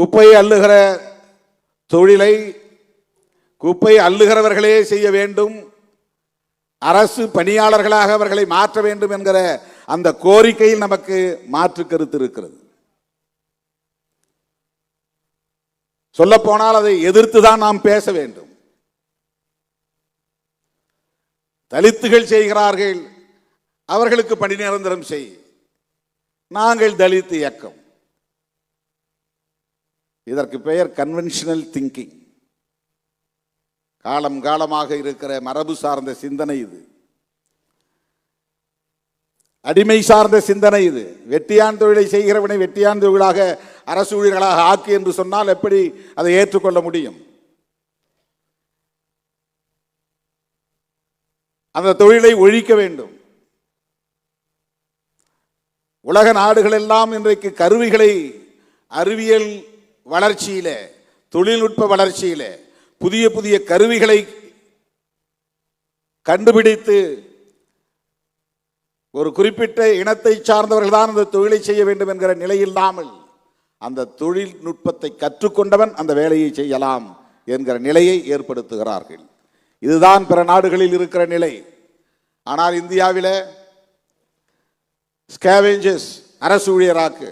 குப்பை அள்ளுகிற தொழிலை குப்பை அள்ளுகிறவர்களே செய்ய வேண்டும், அரசு பணியாளர்களாக அவர்களை மாற்ற வேண்டும் என்கிற அந்த கோரிக்கையில் நமக்கு மாற்று கருத்து இருக்கிறது. சொல்ல போனால் அதை எதிர்த்துதான் நாம் பேச வேண்டும். தலித்துகள் செய்கிறார்கள், அவர்களுக்கு பணி நிரந்தரம் செய். நாங்கள் தலித் இயக்கம். இதற்கு பெயர் கன்வென்ஷனல் திங்கிங். காலம் காலமாக இருக்கிற மரபு சார்ந்த சிந்தனை இது, அடிமை சார்ந்த சிந்தனை இது. வெட்டியான் தொழிலை செய்கிறவனை வெட்டியான் தொழிலாக அரசு ஊழியர்களாக ஆக்கு என்று சொன்னால் எப்படி அதை ஏற்றுக்கொள்ள முடியும்? அந்த தொழிலை ஒழிக்க வேண்டும். உலக நாடுகள் எல்லாம் இன்றைக்கு கருவிகளை அறிவியல் வளர்ச்சியில, தொழில்நுட்ப வளர்ச்சியில புதிய புதிய கருவிகளை கண்டுபிடித்து ஒரு குறிப்பிட்ட இனத்தை சார்ந்தவர்கள் தான் அந்த தொழிலை செய்ய வேண்டும் என்கிற நிலை இல்லாமல் அந்த தொழில்நுட்பத்தை கற்றுக்கொண்டவன் அந்த வேலையை செய்யலாம் என்கிற நிலையை ஏற்படுத்துகிறார்கள். இதுதான் பிற நாடுகளில் இருக்கிற நிலை. ஆனால் இந்தியாவில் ஸ்கேவெஞ்சர்ஸ் அரசு ஊழியராக்கு,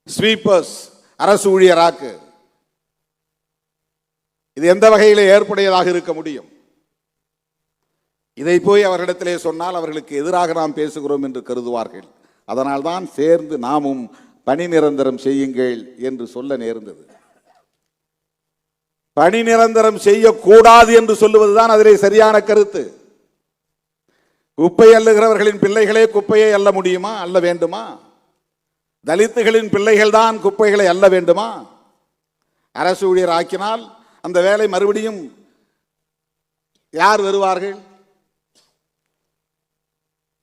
ஸ்வீப்பர்ஸ் அரசு ஊழியராக்கு. இது எந்த வகையில் ஏற்புடையதாக இருக்க முடியும்? இதை போய் அவர்களிடத்திலே சொன்னால் அவர்களுக்கு எதிராக நாம் பேசுகிறோம் என்று கருதுவார்கள். அதனால்தான் சேர்ந்து நாமும் பணி நிரந்தரம் செய்யுங்கள் என்று சொல்ல நேர்ந்தது. பணி நிரந்தரம் செய்யக்கூடாது என்று சொல்லுவதுதான் அதிலே சரியான கருத்து. குப்பை அள்ளுகிறவர்களின் பிள்ளைகளே குப்பையை அள்ள முடியுமா? அள்ள வேண்டுமா? தலித்துகளின் பிள்ளைகள் தான் குப்பைகளை அள்ள வேண்டுமா? அரசு ஊழியர் ஆக்கினால் அந்த வேலை மறுபடியும் யார் வருவார்கள்?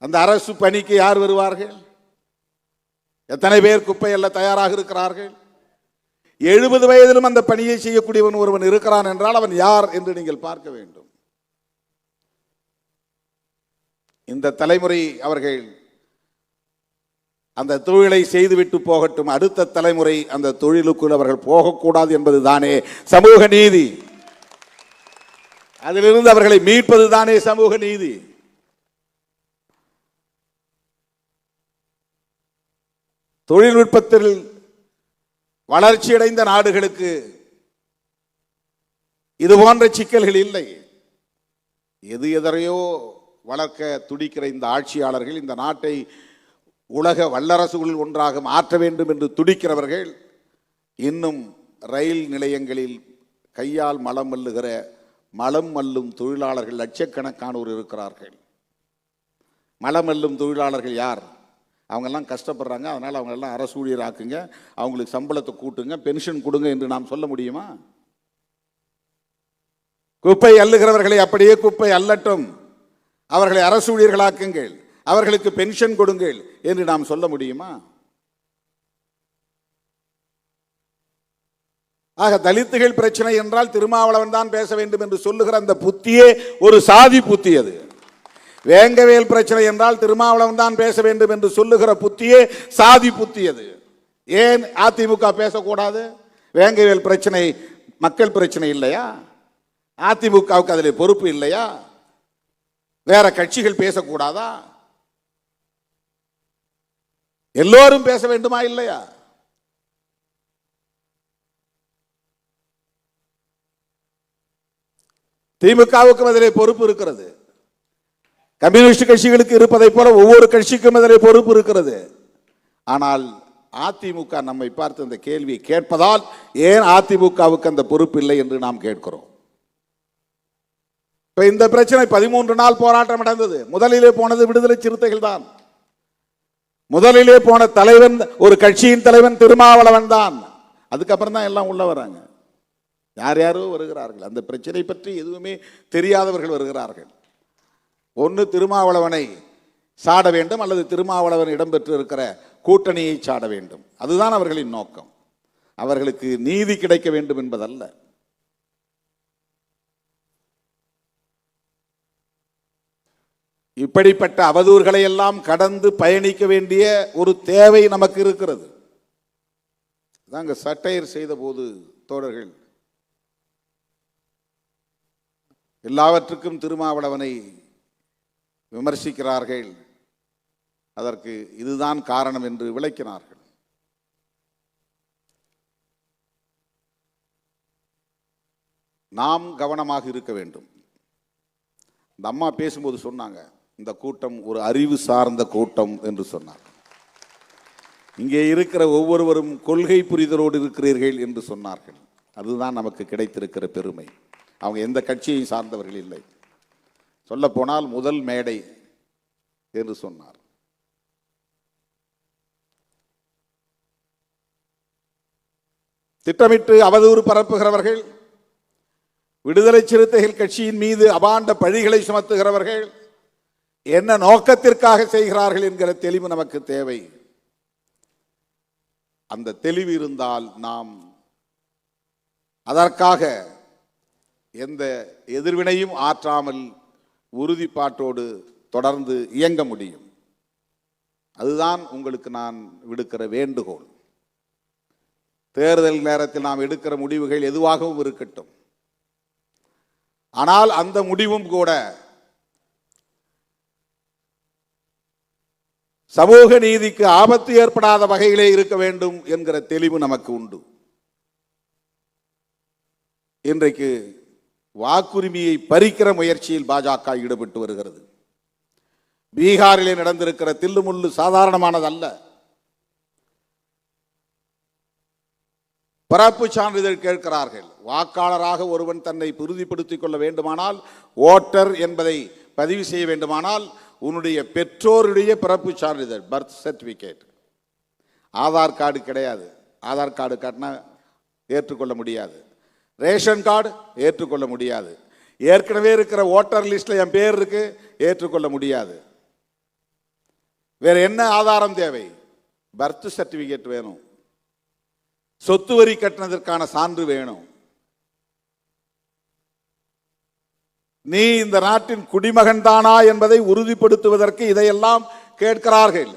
அந்த அரசு பணிக்கு யார் வருவார்கள்? எத்தனை பேர் குப்பை அள்ள தயாராக இருக்கிறார்கள்? 70 வயதிலும் அந்த பணியை செய்யக்கூடியவன் ஒருவன் இருக்கிறான் என்றால் அவன் யார் என்று நீங்கள் பார்க்க வேண்டும். இந்த தலைமுறை அவர்கள் அந்த தொழிலை செய்துவிட்டு போகட்டும், அடுத்த தலைமுறை அந்த தொழிலுக்குள் அவர்கள் போகக்கூடாது என்பது தானே சமூக நீதி. அதிலிருந்து அவர்களை மீட்பது தானே சமூக நீதி. தொழில்நுட்பத்தில் வளர்ச்சியடைந்த நாடுகளுக்கு இது போன்ற சிக்கல்கள் இல்லை. எதையோ வளர்க்க துடிக்கிற இந்த ஆட்சியாளர்கள் இந்த நாட்டை உலக வல்லரசுகளில் ஒன்றாக மாற்ற வேண்டும் என்று துடிக்கிறவர்கள் இன்னும் ரயில் நிலையங்களில் கையால் மலம் மல்லுகிற மலம் மல்லும் தொழிலாளர்கள் லட்சக்கணக்கானோர் இருக்கிறார்கள். மலம் மல்லும் தொழிலாளர்கள் யார்? அவங்கெல்லாம் கஷ்டப்படுறாங்க, அதனால் அவங்களெல்லாம் அரசு ஊழியர் ஆக்குங்க, அவங்களுக்கு சம்பளத்தை கூட்டுங்க, பென்ஷன் கொடுங்க என்று நாம் சொல்ல முடியுமா? குப்பை அள்ளுகிறவர்களை அப்படியே குப்பை அள்ளட்டும், அவர்களை அரசு ஊழியர்களாக்குங்கள், அவர்களுக்கு பென்ஷன் கொடுங்கள் என்று நாம் சொல்ல முடியுமா? ஆக தலித்துகள் பிரச்சனை என்றால் திருமாவளவன் தான் பேச வேண்டும் என்று சொல்லுகிற அந்த புத்தியே ஒரு சாதி புத்தி. அது வேங்கவேல் பிரச்சனை என்றால் திருமாவளவன் தான் பேச வேண்டும் என்று சொல்லுகிற புத்தியே சாதி புத்தி. அது ஏன் அதிமுக பேசக்கூடாது? வேங்கவேல் பிரச்சனை மக்கள் பிரச்சனை இல்லையா? அதிமுகவுக்கு அதில் பொறுப்பு இல்லையா? வேற கட்சிகள் பேசக்கூடாதா? எல்லோரும் பேச வேண்டுமா இல்லையா? திமுகவுக்கும் அதிலே பொறுப்பு இருக்கிறது, கம்யூனிஸ்ட் கட்சிகளுக்கு இருப்பதை போல ஒவ்வொரு கட்சிக்கும் அதிலே பொறுப்பு இருக்கிறது. ஆனால் அதிமுக நம்மை பார்த்து அந்த கேள்வியை கேட்பதால் ஏன் அதிமுகவுக்கு அந்த பொறுப்பு இல்லை என்று நாம் கேட்கிறோம். இப்ப இந்த பிரச்சனை 13 நாள் போராட்டம் நடந்தது. முதலிலே போனது விடுதலை சிறுத்தைகள் தான். முதலிலே போன தலைவன், ஒரு கட்சியின் தலைவன் திருமாவளவன் தான். அதுக்கப்புறம் தான் எல்லாம் உள்ள வராங்க. யார் யாரோ வருகிறார்கள், அந்த பிரச்சனை பற்றி எதுவுமே தெரியாதவர்கள் வருகிறார்கள். ஒன்று திருமாவளவனை சாட வேண்டும், அல்லது திருமாவளவன் இடம்பெற்று இருக்கிற கூட்டணியை சாட வேண்டும். அதுதான் அவர்களின் நோக்கம். அவர்களுக்கு நீதி கிடைக்க வேண்டும் என்பதல்ல. இப்படிப்பட்ட அவதூறுகளை எல்லாம் கடந்து பயணிக்க வேண்டிய ஒரு தேவை நமக்கு இருக்கிறது. தாங்க சட்டையர் செய்த போது தோழர்கள் எல்லாவற்றுக்கும் திருமாவளவனை விமர்சிக்கிறார்கள். அதற்கு இதுதான் காரணம் என்று விளக்கினார்கள். நாம் கவனமாக இருக்க வேண்டும். இந்த அம்மா பேசும்போது சொன்னாங்க, இந்த கூட்டம் ஒரு அறிவு சார்ந்த கூட்டம் என்று சொன்னார். இங்கே இருக்கிற ஒவ்வொருவரும் கொள்கை புரிதலோடு இருக்கிறீர்கள் என்று சொன்னார்கள். அதுதான் நமக்கு கிடைத்திருக்கிற பெருமை. அவங்க எந்த கட்சியை சார்ந்தவர்கள் இல்லை. சொல்ல போனால் முதல் மேடை என்று சொன்னார். திட்டமிட்டு அவதூறு பரப்புகிறவர்கள், விடுதலை சிறுத்தைகள் கட்சியின் மீது அபாண்ட பழிகளை சுமத்துகிறவர்கள் என்ன நோக்கத்திற்காக செய்கிறார்கள் என்கிற தெளிவு நமக்கு தேவை. அந்த தெளிவு இருந்தால் நாம் அதற்காக எந்த எதிர்வினையும் ஆற்றாமல் உறுதிப்பாட்டோடு தொடர்ந்து இயங்க முடியும். அதுதான் உங்களுக்கு நான் விடுக்கிற வேண்டுகோள். தேர்தல் நேரத்தில் நாம் எடுக்கிற முடிவுகள் எதுவாகவும் இருக்கட்டும், ஆனால் அந்த முடிவும் கூட சமூக நீதிக்கு ஆபத்து ஏற்படாத வகையிலே இருக்க வேண்டும் என்கிற தெளிவு நமக்கு உண்டு. இன்றைக்கு வாக்குரிமையை பறிக்கிற முயற்சியில் பாஜக ஈடுபட்டு வருகிறது. பீகாரிலே நடந்திருக்கிற தில்லுமுள்ளு சாதாரணமானதல்ல. பிறப்பு சான்றிதழ் கேட்கிறார்கள். வாக்காளராக ஒருவன் தன்னை உறுதிப்படுத்திக் கொள்ள வேண்டுமானால், ஓட்டர் என்பதை பதிவு செய்ய வேண்டுமானால், உன்னுடைய பெற்றோருடைய பிறப்பு சான்றிதழ், பர்த் சர்டிபிகேட். ஆதார் கார்டு கிடையாது. ஆதார் கார்டு காட்டினா ஏற்றுக்கொள்ள முடியாது. ரேஷன் கார்டு ஏற்றுக்கொள்ள முடியாது. ஏற்கனவே இருக்கிற ஓட்டர் லிஸ்ட்ல என் பேர் இருக்கு, ஏற்றுக்கொள்ள முடியாது. வேற என்ன ஆதாரம் தேவை? பர்த் சர்டிபிகேட் வேணும். சொத்து வரி கட்டினதற்கான சான்று வேணும். நீ இந்த நாட்டின் குடிமகன் தானா என்பதை உறுதிப்படுத்துவதற்கு இதையெல்லாம் கேட்கிறார்கள்.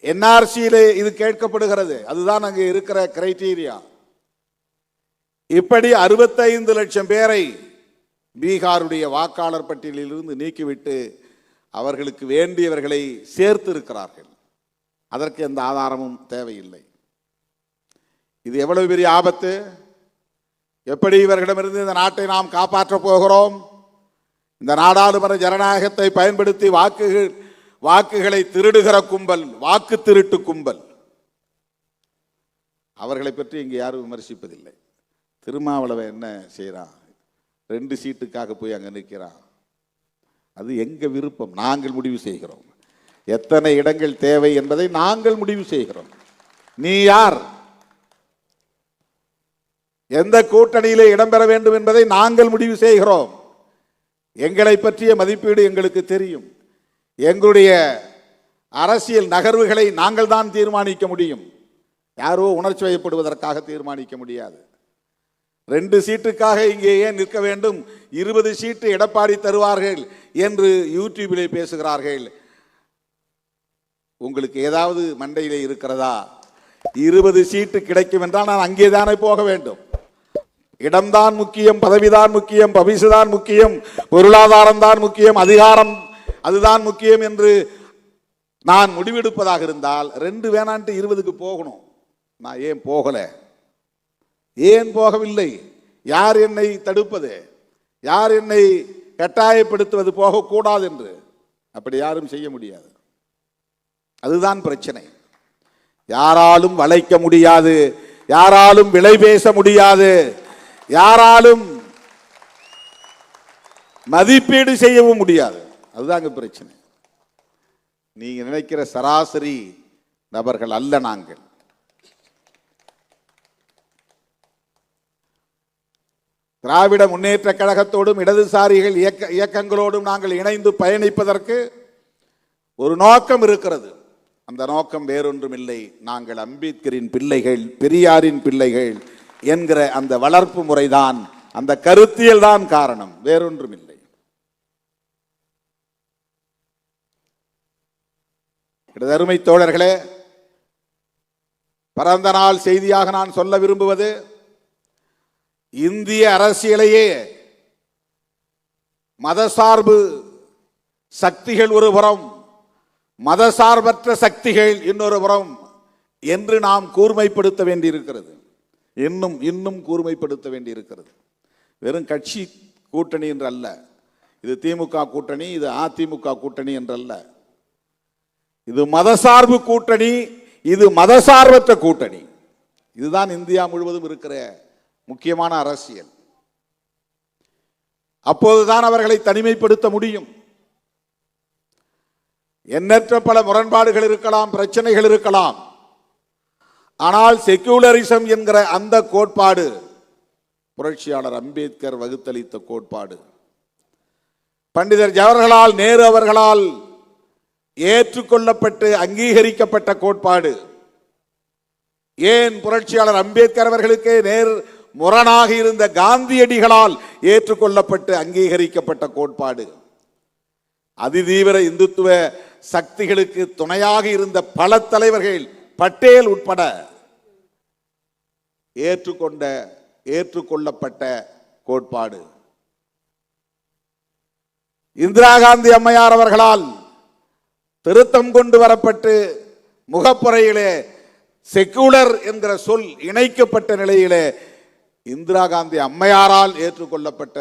என்ஆர்சியிலே இது கேட்கப்படுகிறது. அதுதான் அங்கே இருக்கிற கிரைட்டீரியா. இப்படி 65 லட்சம் பேரை பீகாருடைய வாக்காளர் பட்டியலில் இருந்து நீக்கிவிட்டு அவர்களுக்கு வேண்டியவர்களை சேர்த்து இருக்கிறார்கள். அதற்கு எந்த ஆதாரமும் தேவையில்லை. இது எவ்வளவு பெரிய ஆபத்து! எப்படி இவர்களிடமிருந்து இந்த நாட்டை நாம் காப்பாற்றப் போகிறோம்? இந்த நாடாளுமன்ற ஜனநாயகத்தை பயன்படுத்தி வாக்குகளை திருடுகிற கும்பல், வாக்கு திருட்டு கும்பல், அவர்களை பற்றி இங்கு யாரும் விமர்சிப்பதில்லை. திருமாவளவன் என்ன செய்யறான்? 2 சீட்டுக்காக போய் அங்க நிற்கிறான். அது எங்க விருப்பம். நாங்கள் முடிவு செய்கிறோம். எத்தனை இடங்கள் தேவை என்பதை நாங்கள் முடிவு செய்கிறோம். நீ யார்? எந்த கூட்டணியிலே இடம்பெற வேண்டும் என்பதை நாங்கள் முடிவு செய்கிறோம். எங்களை பற்றிய மதிப்பீடு எங்களுக்கு தெரியும். எங்களுடைய அரசியல் நகர்வுகளை நாங்கள் தான் தீர்மானிக்க முடியும். யாரோ உணர்ச்சி வயப்படுவதற்காக தீர்மானிக்க முடியாது. 2 சீட்டுக்காக இங்கே ஏன் நிற்க வேண்டும்? 20 சீட்டு எடப்பாடி தருவார்கள் என்று யூடியூபிலே பேசுகிறார்கள். உங்களுக்கு ஏதாவது மண்டையிலே இருக்கிறதா? 20 சீட்டு கிடைக்கும் என்றால் நான் அங்கேதானே போக வேண்டும். இடம்தான் முக்கியம், பதவிதான் முக்கியம், பவிசுதான் முக்கியம், பொருளாதாரம் தான் முக்கியம், அதிகாரம் அதுதான் முக்கியம் என்று நான் முடிவெடுப்பதாக இருந்தால் 2 வேணான்ட்டு 20க்கு போகணும். நான் ஏன் போகல? ஏன் போகவில்லை? யார் என்னை தடுப்பது? யார் என்னை கட்டாயப்படுத்துவது போகக்கூடாது என்று? அப்படி யாரும் செய்ய முடியாது. அதுதான் பிரச்சனை. யாராலும் வளைக்க முடியாது, யாராலும் விலை பேச முடியாது, யாராலும் மதிப்பீடு செய்யவும் முடியாது. அதுதாங்க பிரச்சனை. நீங்க நினைக்கிற சராசரி நபர்கள் அல்ல நாங்கள். திராவிட முன்னேற்ற கழகத்தோடும் இடதுசாரிகள் இயக்கங்களோடும் நாங்கள் இணைந்து பயணிப்பதற்கு ஒரு நோக்கம் இருக்கிறது. அந்த நோக்கம் வேறொன்றுமில்லை. நாங்கள் அம்பேத்கரின் பிள்ளைகள், பெரியாரின் பிள்ளைகள் என்கிற அந்த வளர்ப்பு முறைதான், அந்த கருத்தியல் தான் காரணம், வேறொன்றுமில்லை. அருமை தோழர்களே, பிறந்த நாள் செய்தியாக நான் சொல்ல விரும்புவது, இந்திய அரசியலையே மதசார்பு சக்திகள் ஒரு புறம், மதசார்பற்ற சக்திகள் இன்னொரு புறம் என்று நாம் கூர்மைப்படுத்த வேண்டியிருக்கிறது. இன்னும் கூர்மைப்படுத்த வேண்டியிருக்கிறது. வெறும் கட்சி கூட்டணி என்றல்ல, இது திமுக கூட்டணி, இது அதிமுக கூட்டணி என்றல்ல, இது மதசார்பு கூட்டணி, இது மதசார்பற்ற கூட்டணி. இதுதான் இந்தியா முழுவதும் இருக்கிற முக்கியமான அரசியல். அப்போதுதான் அவர்களை தனிமைப்படுத்த முடியும். எண்ணற்ற பல முரண்பாடுகள் இருக்கலாம், பிரச்சனைகள் இருக்கலாம். ஆனால் செக்யூலரிசம் என்கிற அந்த கோட்பாடு புரட்சியாளர் அம்பேத்கர் வகுத்தளித்த கோட்பாடு, பண்டிதர் ஜவஹர்லால் நேரு அவர்களால் ஏற்றுக்கொள்ளப்பட்டு அங்கீகரிக்கப்பட்ட கோட்பாடு. ஏன் புரட்சியாளர் அம்பேத்கர் அவர்களுக்கே நேர் முரணாக இருந்த காந்தியடிகளால் ஏற்றுக்கொள்ளப்பட்டு அங்கீகரிக்கப்பட்ட கோட்பாடு. அதிதீவிர இந்துத்துவ சக்திகளுக்கு துணையாக இருந்த பல தலைவர்கள், பட்டேல் உட்பட ஏற்றுக்கொள்ளப்பட்ட கோட்பாடு. இந்திரா காந்தி அம்மையார் அவர்களால் திருத்தம் கொண்டு வரப்பட்டு முகப்புறையிலே செக்குலர் என்கிற சொல் இணைக்கப்பட்ட நிலையிலே இந்திரா காந்தி அம்மையாரால் ஏற்றுக்கொள்ளப்பட்ட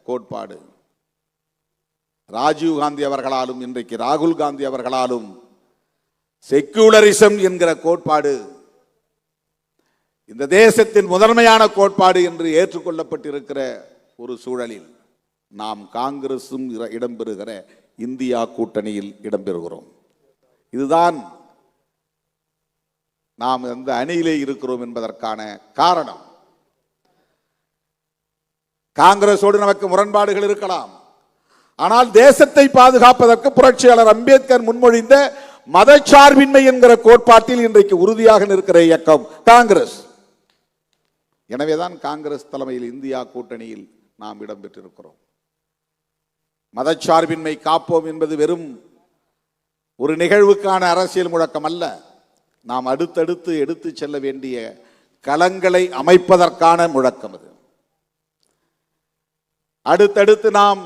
கோட்பாடு. ராஜீவ் காந்தி அவர்களாலும் இன்றைக்கு ராகுல் காந்தி அவர்களாலும் செக்குலரிசம் என்கிற கோட்பாடு இந்த தேசத்தின் முதன்மையான கோட்பாடு என்று ஏற்றுக்கொள்ளப்பட்டிருக்கிற ஒரு சூழலில் நாம் காங்கிரசும் இடம்பெறுகிற இந்தியா கூட்டணியில் இடம்பெறுகிறோம். இதுதான் நாம் அந்த அணியிலே இருக்கிறோம் என்பதற்கான காரணம். காங்கிரஸோடு நமக்கு முரண்பாடுகள் இருக்கலாம், ஆனால் தேசத்தை பாதுகாப்பதற்கு புரட்சியாளர் அம்பேத்கர் முன்மொழிந்த மதச்சார்பின்மை என்கிற கோட்பாட்டில் இன்றைக்கு உறுதியாக நிற்கிற இயக்கம் காங்கிரஸ். எனவேதான் காங்கிரஸ் தலைமையில் இந்தியா கூட்டணியில் நாம் இடம்பெற்றிருக்கிறோம். மதச்சார்பின்மை காப்போம் என்பது வெறும் ஒரு நிகழ்வுக்கான அரசியல் முழக்கம் அல்ல, நாம் அடுத்தடுத்து எடுத்து செல்ல வேண்டிய களங்களை அமைப்பதற்கான முழக்கம் அது. அடுத்தடுத்து நாம்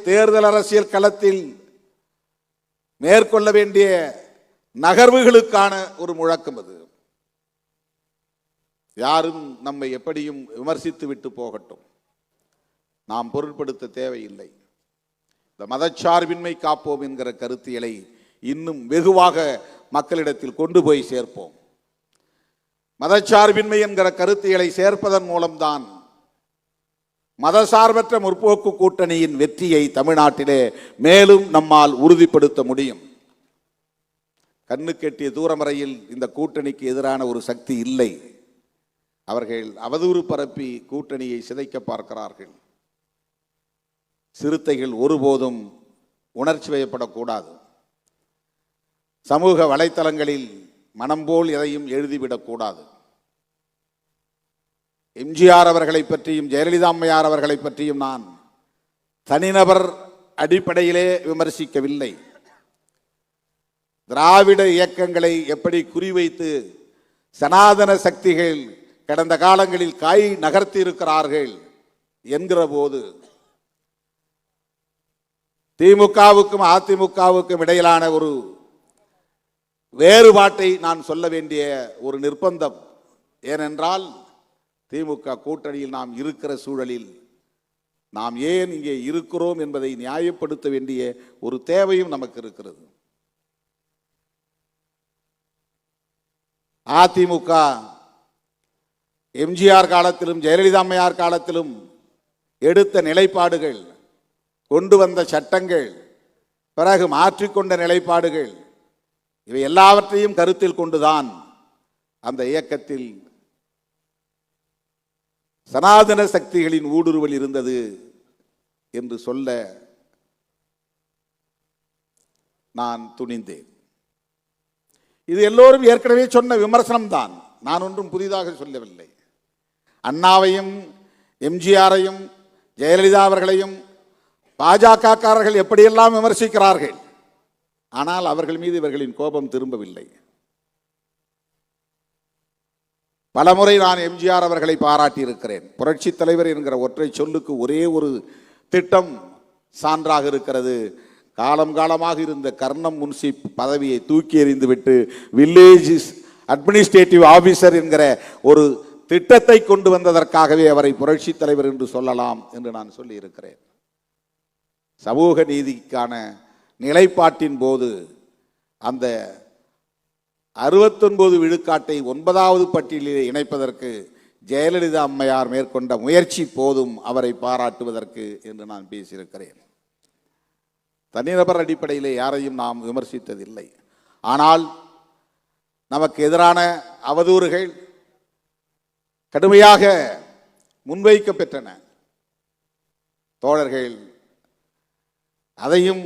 தேர்தல் அரசியல் களத்தில் மேற்கொள்ள வேண்டிய நகர்வுகளுக்கான ஒரு முழக்கம் அது. யாரும் நம்மை எப்படியும் விமர்சித்து விட்டு போகட்டும், நாம் பொருட்படுத்த தேவையில்லை. இந்த மதச்சார்பின்மை காப்போம் என்கிற கருத்தியலை இன்னும் வெகுவாக மக்களிடத்தில் கொண்டு போய் சேர்ப்போம். மதச்சார்பின்மை என்கிற கருத்தியலை சேர்ப்பதன் மூலம்தான் மதசார்பற்ற முற்போக்கு கூட்டணியின் வெற்றியை தமிழ்நாட்டிலே மேலும் நம்மால் உறுதிப்படுத்த முடியும். கண்ணுக்கெட்டிய தூரம் வரையில் இந்த கூட்டணிக்கு எதிரான ஒரு சக்தி இல்லை. அவர்கள் அவதூறு பரப்பி கூட்டணியை சிதைக்க பார்க்கிறார்கள். சிறுத்தைகள் ஒருபோதும் உணர்ச்சி வயப்படக்கூடாது. சமூக வலைத்தளங்களில் மனம் போல் எதையும் எழுதிவிடக்கூடாது. எம்ஜிஆர் அவர்களை பற்றியும் ஜெயலலிதா அம்மையார் அவர்களை பற்றியும் நான் தனிநபர் அடிப்படையிலே விமர்சிக்கவில்லை. திராவிட இயக்கங்களை எப்படி குறிவைத்து சனாதன சக்திகள் கடந்த காலங்களில் காய் நகர்த்தி இருக்கிறார்கள் என்கிற போது திமுகவுக்கும் அதிமுகவுக்கும் இடையிலான ஒரு வேறுபாட்டை நான் சொல்ல வேண்டிய ஒரு நிர்பந்தம். ஏனென்றால் திமுக கூட்டணியில் நாம் இருக்கிற சூழலில் நாம் ஏன் இங்கே இருக்கிறோம் என்பதை நியாயப்படுத்த வேண்டிய ஒரு தேவையும் நமக்கு இருக்கிறது. அதிமுக எம்ஜிஆர் காலத்திலும் ஜெயலலிதா அம்மையார் காலத்திலும் எடுத்த நிலைப்பாடுகள், கொண்டு வந்த சட்டங்கள், பிறகு மாற்றிக்கொண்ட நிலைப்பாடுகள், இவை எல்லாவற்றையும் கருத்தில் கொண்டுதான் அந்த இயக்கத்தில் சனாதன சக்திகளின் ஊடுருவல் இருந்தது என்று சொல்ல நான் துணிந்தேன். இது எல்லோரும் ஏற்கனவே சொன்ன விமர்சனம் தான், நான் ஒன்றும் புதிதாக சொல்லவில்லை. அண்ணாவையும் எம்ஜிஆரையும் ஜெயலலிதா அவர்களையும் பாஜகக்காரர்கள் எப்படியெல்லாம் விமர்சிக்கிறார்கள், ஆனால் அவர்கள் மீது இவர்களின் கோபம் திரும்பவில்லை. பலமுறை நான் எம்ஜிஆர் அவர்களை பாராட்டி இருக்கிறேன். புரட்சி தலைவர் என்கிற ஒற்றை சொல்லுக்கு ஒரே ஒரு திட்டம் சான்றாக இருக்கிறது. காலம் காலமாக இருந்த கர்ணம் முன்சிப் பதவியை தூக்கி எறிந்துவிட்டு வில்லேஜ் அட்மினிஸ்ட்ரேட்டிவ் ஆபீசர் என்கிற ஒரு திட்டத்தை கொண்டு வந்ததற்காகவே அவரை புரட்சி தலைவர் என்று சொல்லலாம் என்று நான் சொல்லி இருக்கிறேன். சமூக நீதிக்கான நிலைப்பாட்டின் போது அந்த 69 விழுக்காட்டை 9வது பட்டியலில் இணைப்பதற்கு ஜெயலலிதா அம்மையார் மேற்கொண்ட முயற்சி போதும் அவரை பாராட்டுவதற்கு என்று நான் பேசியிருக்கிறேன். தனிநபர் அடிப்படையிலே யாரையும் நாம் விமர்சித்ததில்லை. ஆனால் நமக்கு எதிரான அவதூறுகள் கடுமையாக முன்வைக்க பெற்றன. தோழர்கள் அதையும்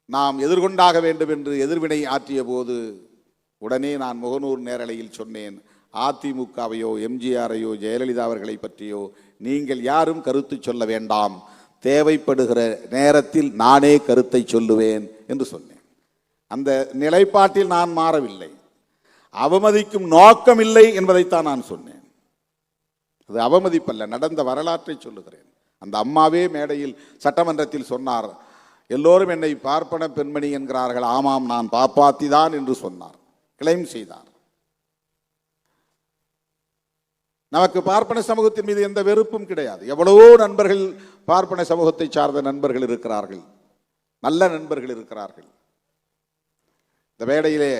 நாம் எதிர்கொண்டாக வேண்டும் என்று எதிர்வினை ஆற்றிய போது உடனே நான் முகநூறு நேரலையில் சொன்னேன், அதிமுகவையோ எம்ஜிஆரையோ ஜெயலலிதா அவர்களை பற்றியோ நீங்கள் யாரும் கருத்து சொல்ல வேண்டாம், தேவைப்படுகிற நேரத்தில் நானே கருத்தை சொல்லுவேன் என்று சொன்னேன். அந்த நிலைப்பாட்டில் நான் மாறவில்லை. அவமதிக்கும் நோக்கம் இல்லை என்பதைத்தான் நான் சொன்னேன். அது அவமதிப்பல்ல, நடந்த வரலாற்றை சொல்லுகிறேன். அந்த அம்மாவே மேடையில் சட்டமன்றத்தில் சொன்னார், எல்லோரும் என்னை பார்ப்பன பெண்மணி என்கிறார்கள், ஆமாம் நான் பாப்பாத்தி தான் என்று சொன்னார், கிளைம் செய்தார். நமக்கு பார்ப்பன சமூகத்தின் மீது எந்த வெறுப்பும் கிடையாது. எவ்வளவோ நண்பர்கள் பார்ப்பன சமூகத்தை சார்ந்த நண்பர்கள் இருக்கிறார்கள், நல்ல நண்பர்கள் இருக்கிறார்கள். இந்த மேடையிலே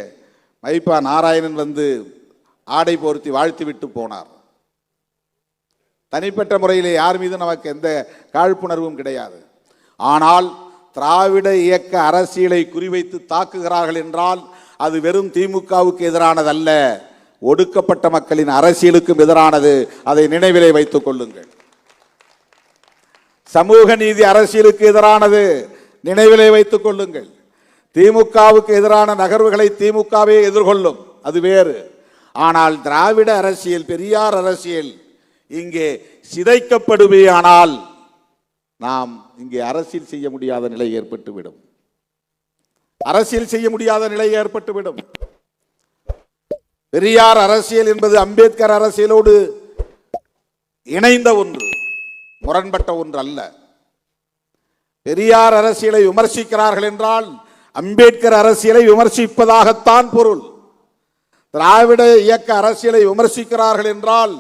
மைப்பா நாராயணன் வந்து ஆடை போர்த்தி வாழ்த்தி விட்டு போனார். தனிப்பட்ட முறையிலே யார் மீது நமக்கு எந்த காழ்ப்புணர்வும் கிடையாது. ஆனால் திராவிட இயக்க அரசியலை குறிவைத்து தாக்குகிறார்கள் என்றால் அது வெறும் திமுகவுக்கு எதிரானதல்ல, ஒடுக்கப்பட்ட மக்களின் அரசியலுக்கும் எதிரானது. அதை நினைவிலே வைத்துக் கொள்ளுங்கள். சமூக நீதி அரசியலுக்கு எதிரானது, நினைவிலே வைத்துக் கொள்ளுங்கள். திமுகவுக்கு எதிரான நகர்வுகளை திமுகவே எதிர்கொள்ளும், அது வேறு. ஆனால் திராவிட அரசியல், பெரியார் அரசியல் இங்கே சிதைக்கப்படுவேயானால் நாம் இங்கே அரசியல் செய்ய முடியாத நிலை ஏற்பட்டுவிடும். அரசியல் செய்ய முடியாத நிலை ஏற்பட்டுவிடும். பெரியார் அரசியல் என்பது அம்பேத்கர் அரசியலோடு இணைந்த ஒன்று, முரண்பட்ட ஒன்று அல்ல. பெரியார் அரசியலை விமர்சிக்கிறார்கள் என்றால் அம்பேத்கர் அரசியலை விமர்சிப்பதாகத்தான் பொருள். திராவிட இயக்க அரசியலை விமர்சிக்கிறார்கள் என்றால்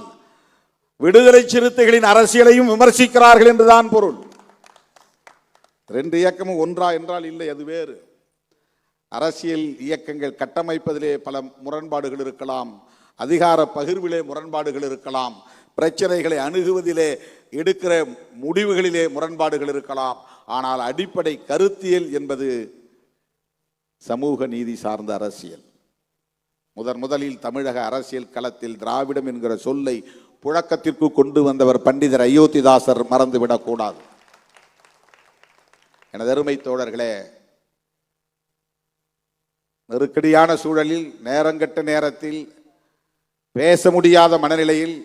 விடுதலை சிறுத்தைகளின் அரசியலையும் விமர்சிக்கிறார்கள் என்றுதான் பொருள். ரெண்டு இயக்கமும் ஒன்றா என்றால் இல்லை, அது வேறு. அரசியல் இயக்கங்கள் கட்டமைப்பதிலே பல முரண்பாடுகள் இருக்கலாம், அதிகார பகிர்விலே முரண்பாடுகள் இருக்கலாம், பிரச்சனைகளை அணுகுவதிலே எடுக்கிற முடிவுகளிலே முரண்பாடுகள் இருக்கலாம். ஆனால் அடிப்படை கருத்தியல் என்பது சமூக நீதி சார்ந்த அரசியல். முதலில் தமிழக அரசியல் களத்தில் திராவிடம் என்கிற சொல்லை புழக்கத்திற்கு கொண்டு வந்தவர் பண்டிதர் அயோத்திதாசர், மறந்துவிடக்கூடாது. எனது அருமை தோழர்களே, நெருக்கடியான சூழலில், நேரங்கட்ட நேரத்தில், பேச முடியாத மனநிலையில்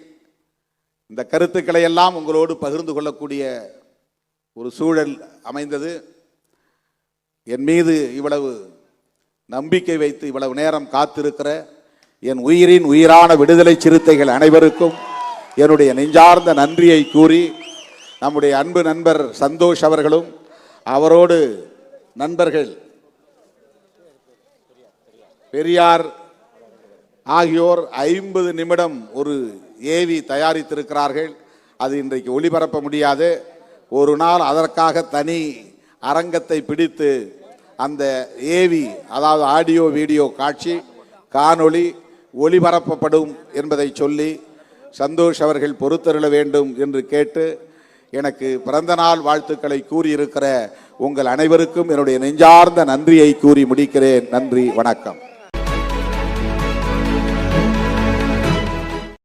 இந்த கருத்துக்களை எல்லாம் உங்களோடு பகிர்ந்து கொள்ளக்கூடிய ஒரு சூழல் அமைந்தது. என் மீது இவ்வளவு நம்பிக்கை வைத்து இவ்வளவு நேரம் காத்திருக்கிற என் உயிரின் உயிரான விடுதலை சிறுத்தைகள் அனைவருக்கும் என்னுடைய நெஞ்சார்ந்த நன்றியை கூறி, நம்முடைய அன்பு நண்பர் சந்தோஷ் அவர்களும் அவரோடு நண்பர்கள் பெரியார் ஆகியோர் 50 நிமிடம் ஒரு ஏவி தயாரித்திருக்கிறார்கள். அது இன்றைக்கு ஒளிபரப்ப முடியாது. ஒரு நாள் அதற்காக தனி அரங்கத்தை பிடித்து அந்த ஏவி, அதாவது ஆடியோ வீடியோ காட்சி காணொளி ஒளிபரப்பப்படும் என்பதை சொல்லி சந்தோஷ் அவர்கள் பொறுத்தருள வேண்டும் என்று கேட்டு, எனக்கு பிறந்த நாள் வாழ்த்துக்களை கூறியிருக்கிற உங்கள் அனைவருக்கும் என்னுடைய நெஞ்சார்ந்த நன்றியை கூறி முடிக்கிறேன். நன்றி, வணக்கம்.